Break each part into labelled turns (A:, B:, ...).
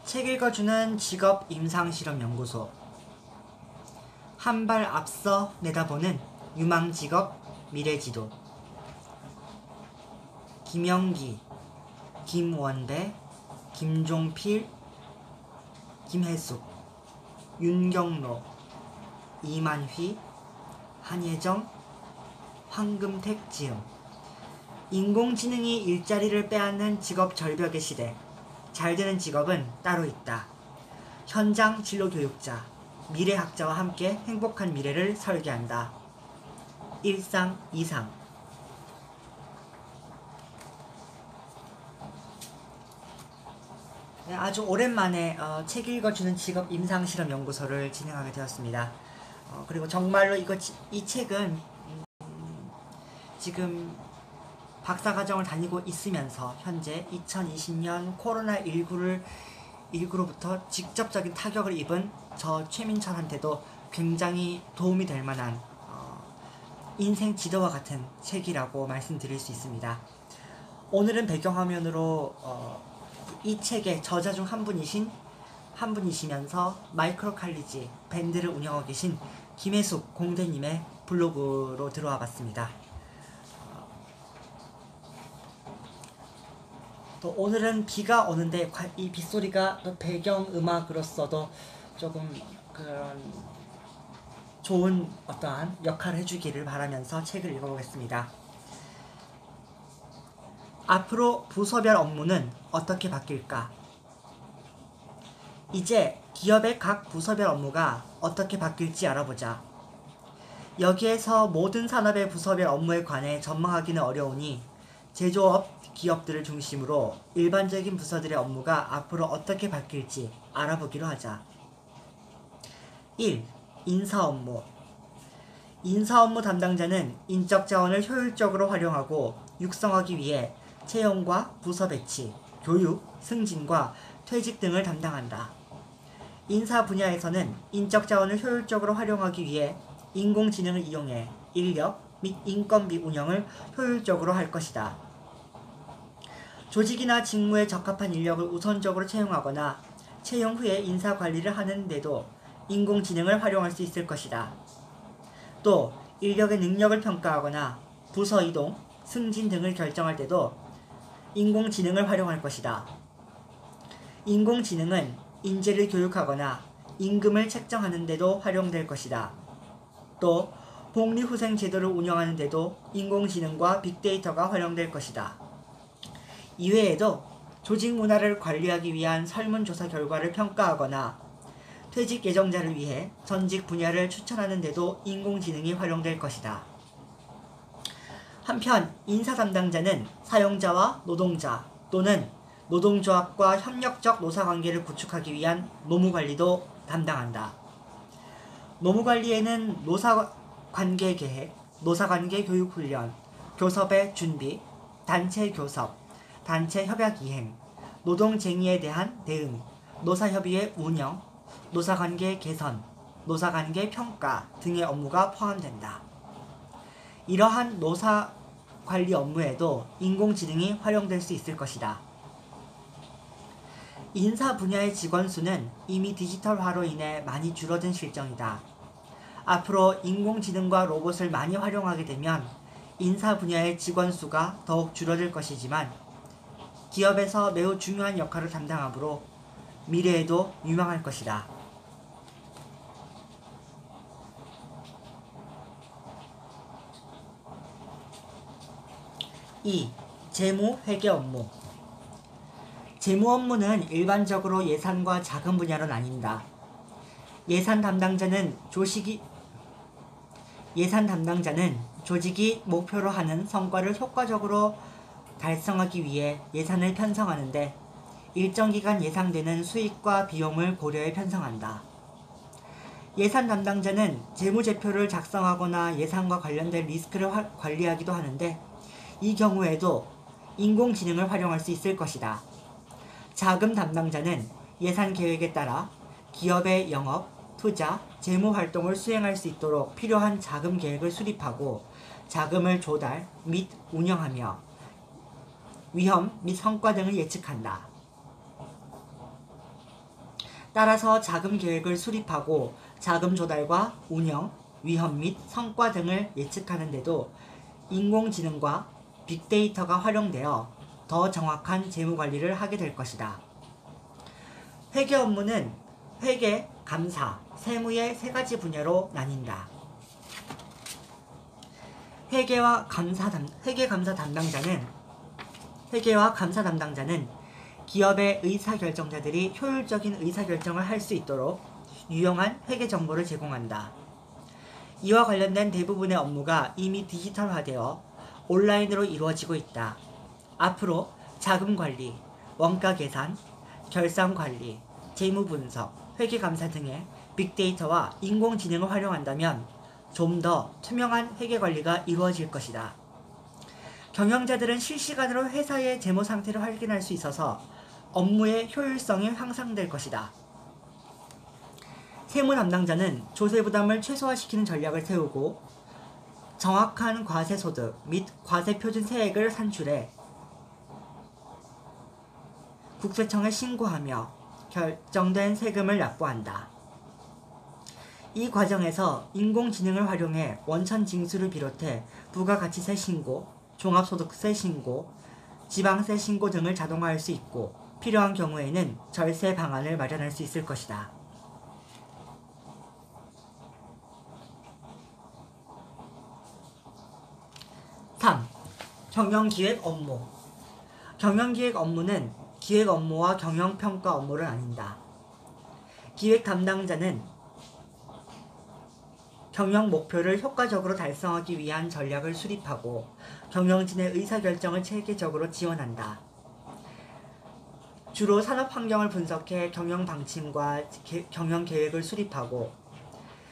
A: 책 읽어주는 직업 임상실험연구소. 한 발 앞서 내다보는 유망직업 미래지도. 김영기, 김원배, 김종필, 김혜숙, 윤경로, 이만휘, 한예정, 황금택 지음. 인공지능이 일자리를 빼앗는 직업 절벽의 시대. 잘 되는 직업은 따로 있다. 현장 진로교육자, 미래학자와 함께 행복한 미래를 설계한다. 일상 이상. 네, 아주 오랜만에 책 읽어주는 직업 임상실험연구소를 진행하게 되었습니다. 그리고 정말로 이 책은 지금 박사과정을 다니고 있으면서 현재 2020년 코로나19로부터 직접적인 타격을 입은 저 최민철한테도 굉장히 도움이 될 만한 인생 지도와 같은 책이라고 말씀드릴 수 있습니다. 오늘은 배경화면으로 이 책의 저자 중 한 분이시면서 마이크로 칼리지 밴드를 운영하고 계신 김혜숙 공대님의 블로그로 들어와 봤습니다. 또 오늘은 비가 오는데 이 빗소리가 또 배경음악으로서도 조금 그런 좋은 어떠한 역할을 해주기를 바라면서 책을 읽어보겠습니다. 앞으로 부서별 업무는 어떻게 바뀔까? 이제 기업의 각 부서별 업무가 어떻게 바뀔지 알아보자. 여기에서 모든 산업의 부서별 업무에 관해 전망하기는 어려우니 제조업 기업들을 중심으로 일반적인 부서들의 업무가 앞으로 어떻게 바뀔지 알아보기로 하자. 1. 인사 업무. 인사 업무 담당자는 인적 자원을 효율적으로 활용하고 육성하기 위해 채용과 부서 배치, 교육, 승진과 퇴직 등을 담당한다. 인사 분야에서는 인적 자원을 효율적으로 활용하기 위해 인공지능을 이용해 인력 및 인건비 운영을 효율적으로 할 것이다. 조직이나 직무에 적합한 인력을 우선적으로 채용하거나 채용 후에 인사 관리를 하는 데도 인공지능을 활용할 수 있을 것이다. 또 인력의 능력을 평가하거나 부서 이동, 승진 등을 결정할 때도 인공지능을 활용할 것이다. 인공지능은 인재를 교육하거나 임금을 책정하는 데도 활용될 것이다. 또 복리후생 제도를 운영하는 데도 인공지능과 빅데이터가 활용될 것이다. 이외에도 조직 문화를 관리하기 위한 설문조사 결과를 평가하거나 퇴직 예정자를 위해 전직 분야를 추천하는 데도 인공지능이 활용될 것이다. 한편 인사 담당자는 사용자와 노동자 또는 노동조합과 협력적 노사관계를 구축하기 위한 노무관리도 담당한다. 노무관리에는 노사관계 계획, 노사관계 교육훈련, 교섭의 준비, 단체 교섭, 단체 협약 이행, 노동쟁의에 대한 대응, 노사협의회 운영, 노사관계 개선, 노사관계 평가 등의 업무가 포함된다. 이러한 노사관리 업무에도 인공지능이 활용될 수 있을 것이다. 인사 분야의 직원 수는 이미 디지털화로 인해 많이 줄어든 실정이다. 앞으로 인공지능과 로봇을 많이 활용하게 되면 인사 분야의 직원 수가 더욱 줄어들 것이지만 기업에서 매우 중요한 역할을 담당하므로 미래에도 유망할 것이다. 2. 재무 회계 업무. 재무 업무는 일반적으로 예산과 자금 분야로 나뉜다. 예산 담당자는 조직이 목표로 하는 성과를 효과적으로 달성하기 위해 예산을 편성하는데 일정 기간 예상되는 수익과 비용을 고려해 편성한다. 예산 담당자는 재무제표를 작성하거나 예산과 관련된 리스크를 관리하기도 하는데 이 경우에도 인공지능을 활용할 수 있을 것이다. 자금 담당자는 예산 계획에 따라 기업의 영업, 투자, 재무 활동을 수행할 수 있도록 필요한 자금 계획을 수립하고 자금을 조달 및 운영하며 위험 및 성과 등을 예측한다. 따라서 자금 계획을 수립하고 자금 조달과 운영, 위험 및 성과 등을 예측하는 데도 인공지능과 빅데이터가 활용되어 더 정확한 재무 관리를 하게 될 것이다. 회계 업무는 회계, 감사, 세무의 세 가지 분야로 나뉜다. 회계와 감사 담당자는 기업의 의사결정자들이 효율적인 의사결정을 할 수 있도록 유용한 회계 정보를 제공한다. 이와 관련된 대부분의 업무가 이미 디지털화되어 온라인으로 이루어지고 있다. 앞으로 자금 관리, 원가 계산, 결산 관리, 재무 분석, 회계 감사 등의 빅데이터와 인공지능을 활용한다면 좀 더 투명한 회계 관리가 이루어질 것이다. 경영자들은 실시간으로 회사의 재무 상태를 확인할 수 있어서 업무의 효율성이 향상될 것이다. 세무 담당자는 조세 부담을 최소화시키는 전략을 세우고 정확한 과세소득 및 과세표준 세액을 산출해 국세청에 신고하며 결정된 세금을 납부한다. 이 과정에서 인공지능을 활용해 원천 징수를 비롯해 부가가치세 신고, 종합소득세 신고, 지방세 신고 등을 자동화할 수 있고 필요한 경우에는 절세 방안을 마련할 수 있을 것이다. 경영기획 업무. 경영기획 업무는 기획 업무와 경영평가 업무를 나뉜다. 기획 담당자는 경영 목표를 효과적으로 달성하기 위한 전략을 수립하고 경영진의 의사결정을 체계적으로 지원한다. 주로 산업 환경을 분석해 경영 방침과 경영 계획을 수립하고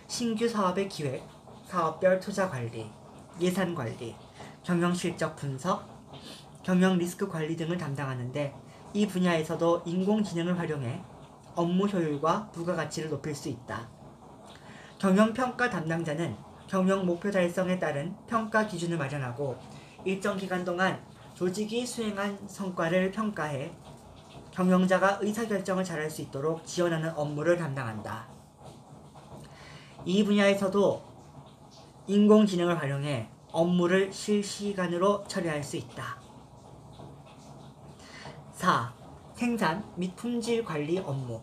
A: 신규 사업의 기획, 사업별 투자 관리, 예산 관리, 경영 실적 분석, 경영 리스크 관리 등을 담당하는데 이 분야에서도 인공지능을 활용해 업무 효율과 부가가치를 높일 수 있다. 경영평가 담당자는 경영 목표 달성에 따른 평가 기준을 마련하고 일정 기간 동안 조직이 수행한 성과를 평가해 경영자가 의사결정을 잘할 수 있도록 지원하는 업무를 담당한다. 이 분야에서도 인공지능을 활용해 업무를 실시간으로 처리할 수 있다. 4. 생산 및 품질 관리 업무.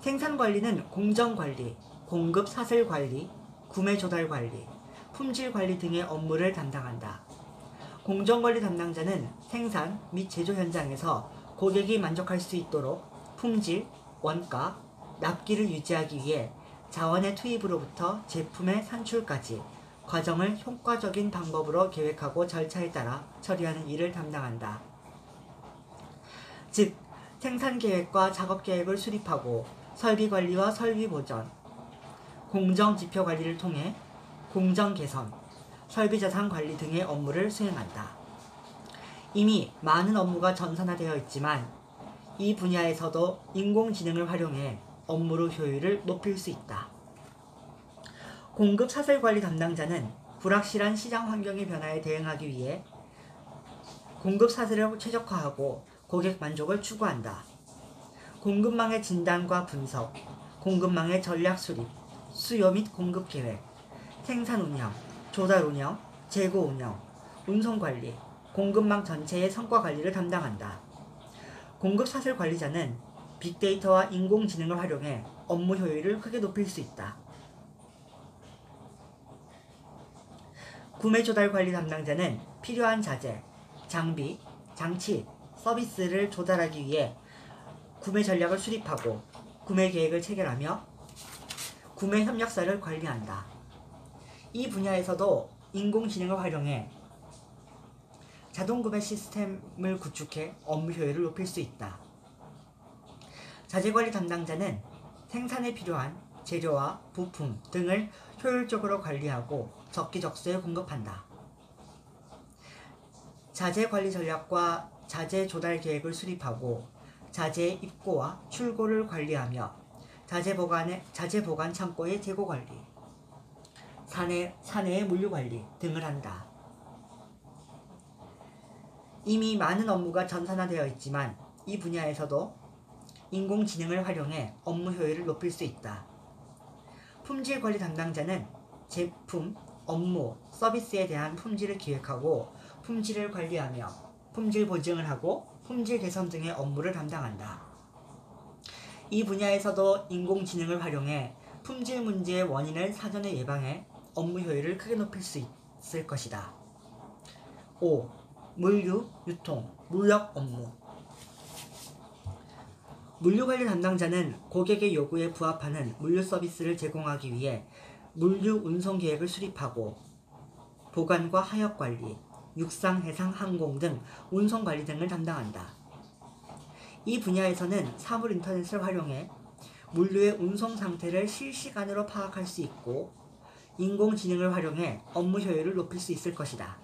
A: 생산 관리는 공정 관리, 공급 사슬 관리, 구매 조달 관리, 품질 관리 등의 업무를 담당한다. 공정 관리 담당자는 생산 및 제조 현장에서 고객이 만족할 수 있도록 품질, 원가, 납기를 유지하기 위해 자원의 투입으로부터 제품의 산출까지 과정을 효과적인 방법으로 계획하고 절차에 따라 처리하는 일을 담당한다. 즉, 생산계획과 작업계획을 수립하고 설비관리와 설비보전, 공정지표관리를 통해 공정개선, 설비자산 관리 등의 업무를 수행한다. 이미 많은 업무가 전산화되어 있지만 이 분야에서도 인공지능을 활용해 업무 효율을 높일 수 있다. 공급 사슬관리 담당자는 불확실한 시장 환경의 변화에 대응하기 위해 공급 사슬을 최적화하고 고객 만족을 추구한다. 공급망의 진단과 분석, 공급망의 전략 수립, 수요 및 공급 계획, 생산 운영, 조달 운영, 재고 운영, 운송 관리, 공급망 전체의 성과 관리를 담당한다. 공급 사슬 관리자는 빅데이터와 인공지능을 활용해 업무 효율을 크게 높일 수 있다. 구매 조달 관리 담당자는 필요한 자재, 장비, 장치, 서비스를 조달하기 위해 구매 전략을 수립하고 구매 계획을 체결하며 구매 협력사를 관리한다. 이 분야에서도 인공지능을 활용해 자동구매 시스템을 구축해 업무 효율을 높일 수 있다. 자재관리 담당자는 생산에 필요한 재료와 부품 등을 효율적으로 관리하고 적기적소에 공급한다. 자재관리 전략과 자재 조달 계획을 수립하고 자재의 입고와 출고를 관리하며 자재 보관 창고의 재고 관리, 사내의 물류 관리 등을 한다. 이미 많은 업무가 전산화되어 있지만 이 분야에서도 인공지능을 활용해 업무 효율을 높일 수 있다. 품질 관리 담당자는 제품, 업무, 서비스에 대한 품질을 기획하고 품질을 관리하며 품질 보증을 하고 품질 개선 등의 업무를 담당한다. 이 분야에서도 인공지능을 활용해 품질 문제의 원인을 사전에 예방해 업무 효율을 크게 높일 수 있을 것이다. 5. 물류, 유통, 물력 업무. 물류관리 담당자는 고객의 요구에 부합하는 물류 서비스를 제공하기 위해 물류 운송 계획을 수립하고 보관과 하역 관리, 육상, 해상, 항공 등 운송 관리 등을 담당한다. 이 분야에서는 사물 인터넷을 활용해 물류의 운송 상태를 실시간으로 파악할 수 있고 인공지능을 활용해 업무 효율을 높일 수 있을 것이다.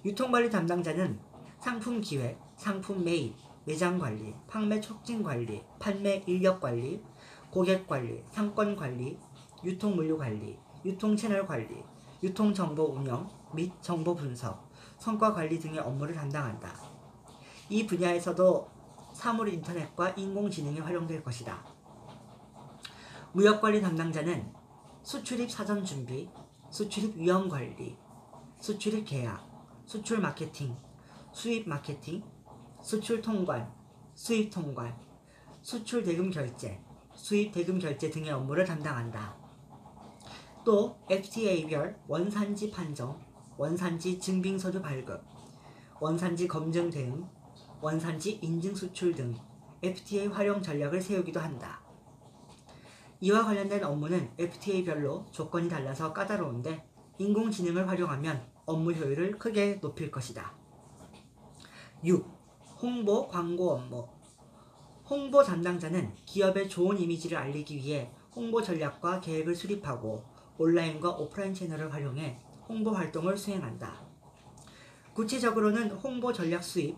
A: 유통관리 담당자는 상품 기획, 상품 매입, 매장 관리, 판매 촉진 관리, 판매 인력 관리, 고객 관리, 상권 관리, 유통 물류 관리, 유통 채널 관리, 유통 정보 운영 및 정보 분석, 성과 관리 등의 업무를 담당한다. 이 분야에서도 사물 인터넷과 인공지능이 활용될 것이다. 무역관리 담당자는 수출입 사전 준비, 수출입 위험 관리, 수출입 계약, 수출 마케팅, 수입 마케팅, 수출 통관, 수입 통관, 수출 대금 결제, 수입 대금 결제 등의 업무를 담당한다. 또 FTA별 원산지 판정, 원산지 증빙 서류 발급, 원산지 검증 대응, 원산지 인증 수출 등 FTA 활용 전략을 세우기도 한다. 이와 관련된 업무는 FTA별로 조건이 달라서 까다로운데 인공지능을 활용하면 업무 효율을 크게 높일 것이다. 6. 홍보, 광고 업무. 홍보 담당자는 기업의 좋은 이미지를 알리기 위해 홍보 전략과 계획을 수립하고 온라인과 오프라인 채널을 활용해 홍보 활동을 수행한다. 구체적으로는 홍보 전략 수립,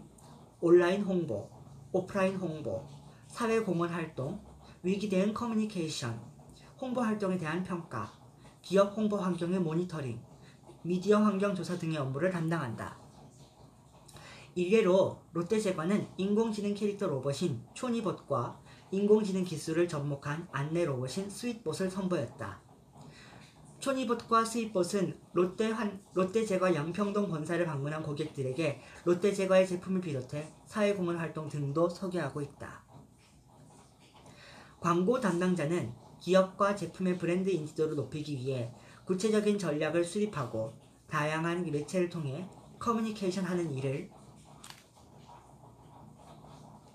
A: 온라인 홍보, 오프라인 홍보, 사회 공헌 활동, 위기 대응 커뮤니케이션, 홍보 활동에 대한 평가, 기업 홍보 환경의 모니터링, 미디어 환경 조사 등의 업무를 담당한다. 일례로 롯데제과는 인공지능 캐릭터 로봇인 초니봇과 인공지능 기술을 접목한 안내 로봇인 스윗봇을 선보였다. 초니봇과 스윗봇은 롯데제과 양평동 본사를 방문한 고객들에게 롯데제과의 제품을 비롯해 사회공헌 활동 등도 소개하고 있다. 광고 담당자는 기업과 제품의 브랜드 인지도를 높이기 위해 구체적인 전략을 수립하고 다양한 매체를 통해 커뮤니케이션 하는 일을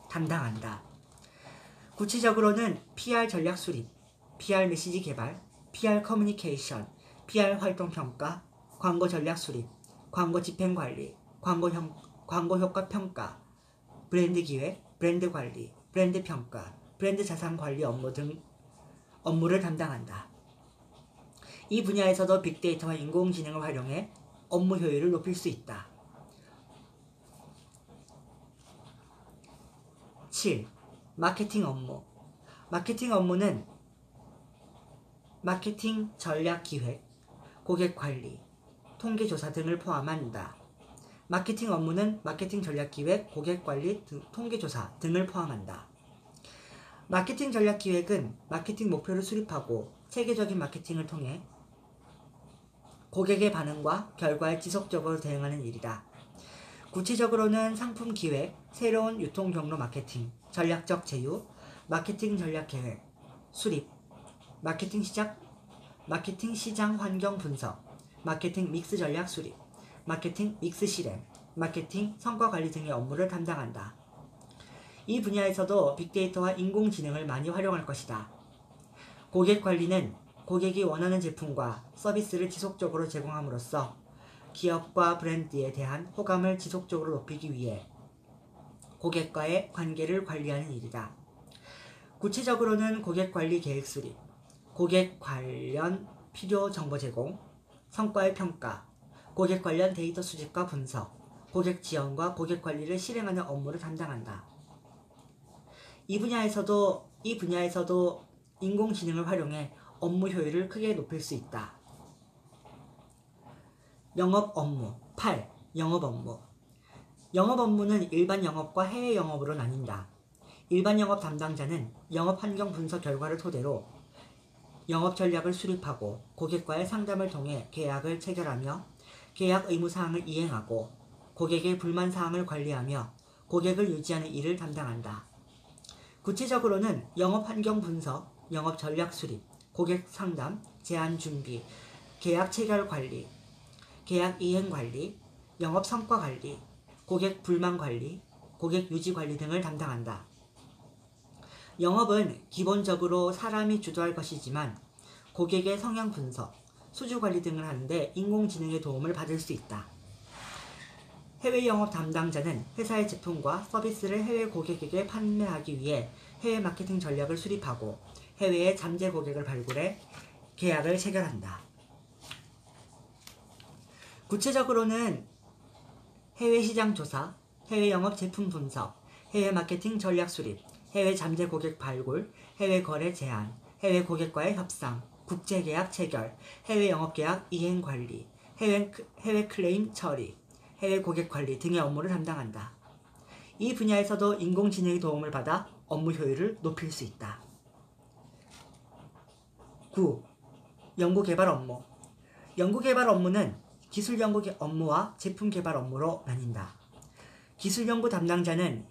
A: 담당한다. 구체적으로는 PR 전략 수립, PR 메시지 개발, PR 커뮤니케이션, PR 활동 평가, 광고 전략 수립, 광고 집행 관리, 광고 효과 평가, 브랜드 기획, 브랜드 관리, 브랜드 평가, 브랜드 자산 관리 업무 등 업무를 담당한다. 이 분야에서도 빅데이터와 인공지능을 활용해 업무 효율을 높일 수 있다. 7. 마케팅 업무. 마케팅 업무는 마케팅 전략 기획, 고객 관리, 통계 조사 등을 포함한다. 마케팅 업무는 마케팅 전략 기획, 고객 관리, 통계 조사 등을 포함한다. 마케팅 전략 기획은 마케팅 목표를 수립하고 체계적인 마케팅을 통해 고객의 반응과 결과에 지속적으로 대응하는 일이다. 구체적으로는 상품 기획, 새로운 유통 경로 마케팅, 전략적 제휴, 마케팅 전략 계획, 수립, 마케팅 시장 환경 분석, 마케팅 믹스 전략 수립, 마케팅 믹스 실행, 마케팅 성과 관리 등의 업무를 담당한다. 이 분야에서도 빅데이터와 인공지능을 많이 활용할 것이다. 고객 관리는 고객이 원하는 제품과 서비스를 지속적으로 제공함으로써 기업과 브랜드에 대한 호감을 지속적으로 높이기 위해 고객과의 관계를 관리하는 일이다. 구체적으로는 고객 관리 계획 수립, 고객 관련 필요 정보 제공, 성과의 평가, 고객 관련 데이터 수집과 분석, 고객 지원과 고객 관리를 실행하는 업무를 담당한다. 이 분야에서도 인공지능을 활용해 업무 효율을 크게 높일 수 있다. 영업 업무 8. 영업 업무. 영업 업무는 일반 영업과 해외 영업으로 나뉜다. 일반 영업 담당자는 영업 환경 분석 결과를 토대로 영업 전략을 수립하고 고객과의 상담을 통해 계약을 체결하며 계약 의무사항을 이행하고 고객의 불만사항을 관리하며 고객을 유지하는 일을 담당한다. 구체적으로는 영업 환경 분석, 영업 전략 수립, 고객 상담, 제안 준비, 계약 체결 관리, 계약 이행 관리, 영업 성과 관리, 고객 불만 관리, 고객 유지 관리 등을 담당한다. 영업은 기본적으로 사람이 주도할 것이지만 고객의 성향 분석, 수주 관리 등을 하는데 인공지능의 도움을 받을 수 있다. 해외 영업 담당자는 회사의 제품과 서비스를 해외 고객에게 판매하기 위해 해외 마케팅 전략을 수립하고 해외의 잠재 고객을 발굴해 계약을 체결한다. 구체적으로는 해외 시장 조사, 해외 영업 제품 분석, 해외 마케팅 전략 수립, 해외 잠재 고객 발굴, 해외 거래 제한, 해외 고객과의 협상, 국제 계약 체결, 해외 영업 계약 이행 관리, 해외 클레임 처리, 해외 고객 관리 등의 업무를 담당한다. 이 분야에서도 인공지능의 도움을 받아 업무 효율을 높일 수 있다. 9. 연구개발 업무. 연구개발 업무는 기술 연구 업무와 제품 개발 업무로 나뉜다. 기술 연구 담당자는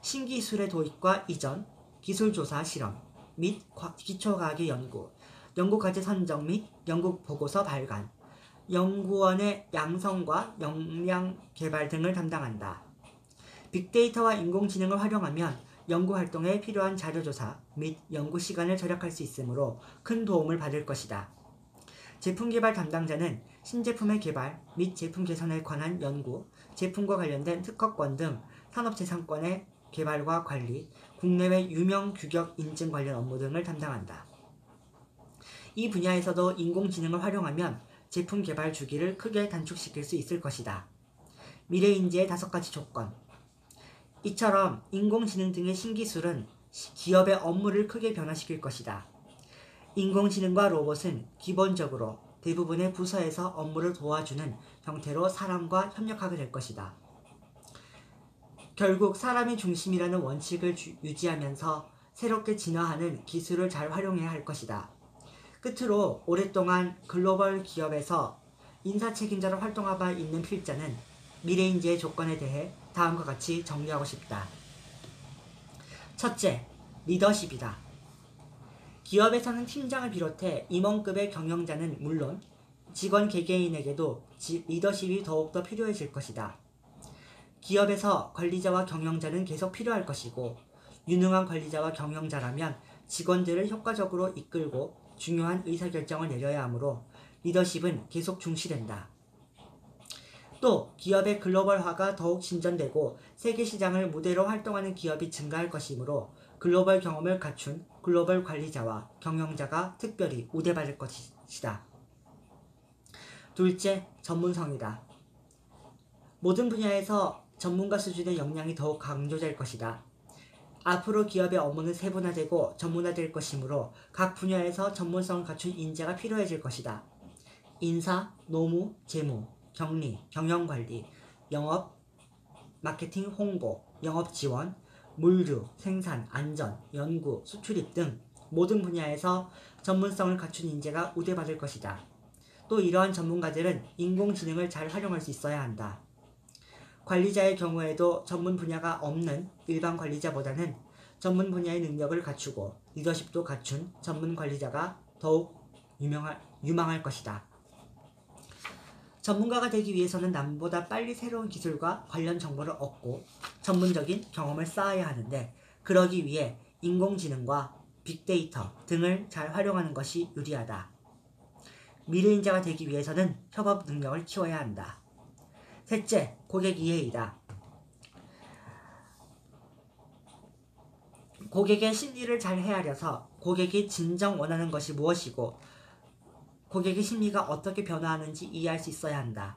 A: 신기술의 도입과 이전, 기술 조사 실험 및 기초과학의 연구, 연구과제 선정 및 연구보고서 발간, 연구원의 양성과 역량 개발 등을 담당한다. 빅데이터와 인공지능을 활용하면 연구활동에 필요한 자료조사 및 연구시간을 절약할 수 있으므로 큰 도움을 받을 것이다. 제품개발 담당자는 신제품의 개발 및 제품 개선에 관한 연구, 제품과 관련된 특허권 등 산업재산권의 개발과 관리, 국내외 유명 규격 인증 관련 업무 등을 담당한다. 이 분야에서도 인공지능을 활용하면 제품 개발 주기를 크게 단축시킬 수 있을 것이다. 미래인재의 5가지 조건. 이처럼 인공지능 등의 신기술은 기업의 업무를 크게 변화시킬 것이다. 인공지능과 로봇은 기본적으로 대부분의 부서에서 업무를 도와주는 형태로 사람과 협력하게 될 것이다. 결국 사람이 중심이라는 원칙을 유지하면서 새롭게 진화하는 기술을 잘 활용해야 할 것이다. 끝으로 오랫동안 글로벌 기업에서 인사 책임자로 활동하고 있는 필자는 미래인재의 조건에 대해 다음과 같이 정리하고 싶다. 첫째, 리더십이다. 기업에서는 팀장을 비롯해 임원급의 경영자는 물론 직원 개개인에게도 리더십이 더욱더 필요해질 것이다. 기업에서 관리자와 경영자는 계속 필요할 것이고 유능한 관리자와 경영자라면 직원들을 효과적으로 이끌고 중요한 의사결정을 내려야 하므로 리더십은 계속 중시된다. 또 기업의 글로벌화가 더욱 진전되고 세계 시장을 무대로 활동하는 기업이 증가할 것이므로 글로벌 경험을 갖춘 글로벌 관리자와 경영자가 특별히 우대받을 것이다. 둘째, 전문성이다. 모든 분야에서 전문가 수준의 역량이 더욱 강조될 것이다. 앞으로 기업의 업무는 세분화되고 전문화될 것이므로 각 분야에서 전문성을 갖춘 인재가 필요해질 것이다. 인사, 노무, 재무, 격리, 경영관리, 영업, 마케팅, 홍보, 영업지원, 물류, 생산, 안전, 연구, 수출입 등 모든 분야에서 전문성을 갖춘 인재가 우대받을 것이다. 또 이러한 전문가들은 인공지능을 잘 활용할 수 있어야 한다. 관리자의 경우에도 전문 분야가 없는 일반 관리자보다는 전문 분야의 능력을 갖추고 리더십도 갖춘 전문 관리자가 더욱 유망할 것이다. 전문가가 되기 위해서는 남보다 빨리 새로운 기술과 관련 정보를 얻고 전문적인 경험을 쌓아야 하는데 그러기 위해 인공지능과 빅데이터 등을 잘 활용하는 것이 유리하다. 미래인재가 되기 위해서는 협업 능력을 키워야 한다. 셋째, 고객 이해이다. 고객의 심리를 잘 헤아려서 고객이 진정 원하는 것이 무엇이고 고객의 심리가 어떻게 변화하는지 이해할 수 있어야 한다.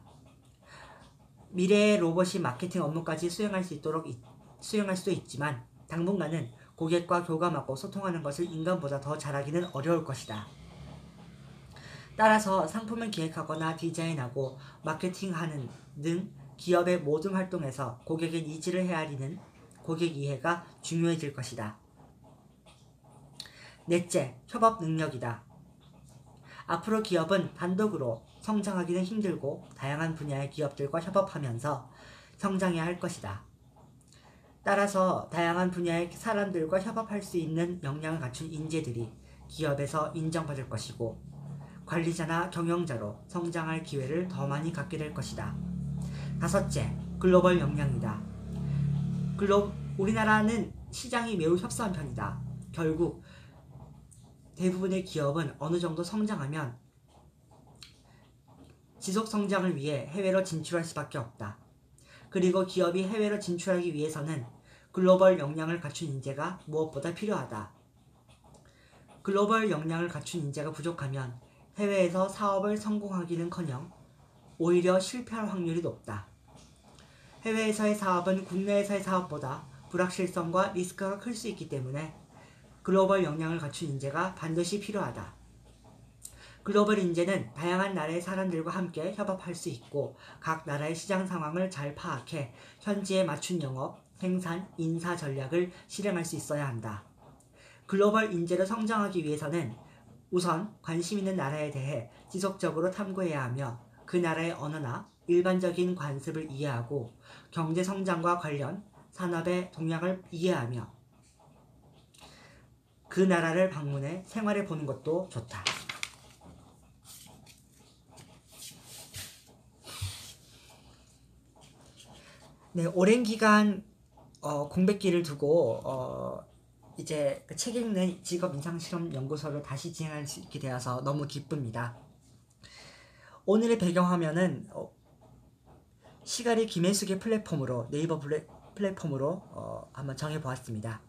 A: 미래의 로봇이 마케팅 업무까지 수행할 수도 있지만 당분간은 고객과 교감하고 소통하는 것을 인간보다 더 잘하기는 어려울 것이다. 따라서 상품을 기획하거나 디자인하고 마케팅하는 등 기업의 모든 활동에서 고객의 니즈를 헤아리는 고객 이해가 중요해질 것이다. 넷째, 협업 능력이다. 앞으로 기업은 단독으로 성장하기는 힘들고 다양한 분야의 기업들과 협업하면서 성장해야 할 것이다. 따라서 다양한 분야의 사람들과 협업할 수 있는 역량을 갖춘 인재들이 기업에서 인정받을 것이고 관리자나 경영자로 성장할 기회를 더 많이 갖게 될 것이다. 다섯째, 글로벌 역량이다. 우리나라는 시장이 매우 협소한 편이다. 결국 대부분의 기업은 어느 정도 성장하면 지속 성장을 위해 해외로 진출할 수밖에 없다. 그리고 기업이 해외로 진출하기 위해서는 글로벌 역량을 갖춘 인재가 무엇보다 필요하다. 글로벌 역량을 갖춘 인재가 부족하면 해외에서 사업을 성공하기는커녕 오히려 실패할 확률이 높다. 해외에서의 사업은 국내에서의 사업보다 불확실성과 리스크가 클 수 있기 때문에 글로벌 역량을 갖춘 인재가 반드시 필요하다. 글로벌 인재는 다양한 나라의 사람들과 함께 협업할 수 있고 각 나라의 시장 상황을 잘 파악해 현지에 맞춘 영업, 생산, 인사 전략을 실행할 수 있어야 한다. 글로벌 인재로 성장하기 위해서는 우선 관심 있는 나라에 대해 지속적으로 탐구해야 하며 그 나라의 언어나 일반적인 관습을 이해하고 경제 성장과 관련 산업의 동향을 이해하며 그 나라를 방문해 생활해 보는 것도 좋다. 네, 오랜 기간 공백기를 두고 이제 책 읽는 직업 인상실험 연구소를 다시 진행할 수 있게 되어서 너무 기쁩니다. 오늘의 배경화면은 시가리 김혜숙의 플랫폼으로 네이버 플랫폼으로 한번 정해보았습니다.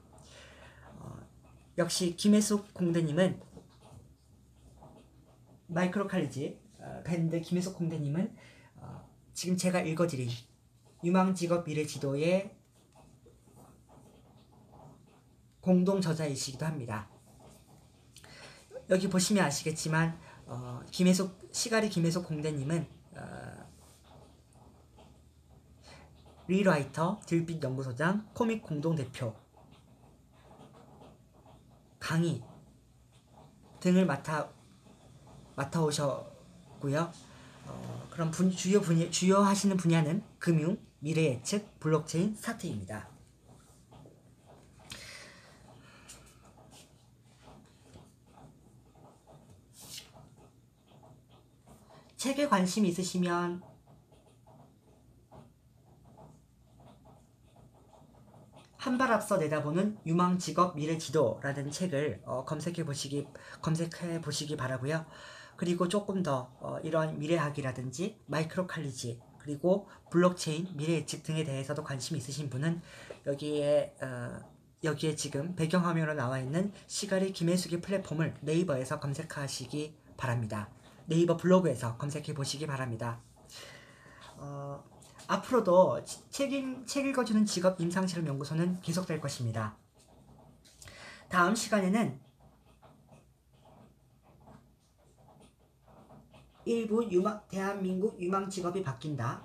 A: 역시 김혜숙 공대님은 마이크로칼리지 밴드 김혜숙 공대님은 지금 제가 읽어드린 유망직업 미래지도의 공동저자이시기도 합니다. 여기 보시면 아시겠지만 시가리 김혜숙 공대님은 리라이터, 들빛 연구소장, 코믹 공동대표, 강의 등을 맡아오셨고요. 그럼 주요 하시는 분야는 금융, 미래예측, 블록체인, 스타트입니다. 책에 관심이 있으시면 한 발 앞서 내다보는 유망직업 미래지도라는 책을 검색해 보시기 바라고요. 그리고 조금 더 이런 미래학이라든지 마이크로칼리지 그리고 블록체인, 미래예측 등에 대해서도 관심이 있으신 분은 여기에 지금 배경화면으로 나와 있는 시가리 김혜숙의 플랫폼을 네이버에서 검색하시기 바랍니다. 네이버 블로그에서 검색해 보시기 바랍니다. 앞으로도 책 읽어주는 직업 임상실험 연구소는 계속될 것입니다. 다음 시간에는 일부 대한민국 유망 직업이 바뀐다.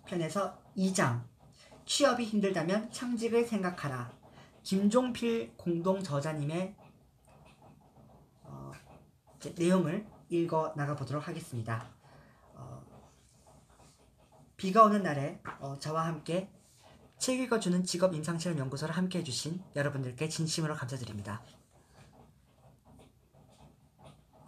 A: 편에서 2장 취업이 힘들다면 창직을 생각하라. 김종필 공동저자님의 내용을 읽어 나가보도록 하겠습니다. 비가 오는 날에 저와 함께 책 읽어주는 직업 임상실험 연구소를 함께 해주신 여러분들께 진심으로 감사드립니다.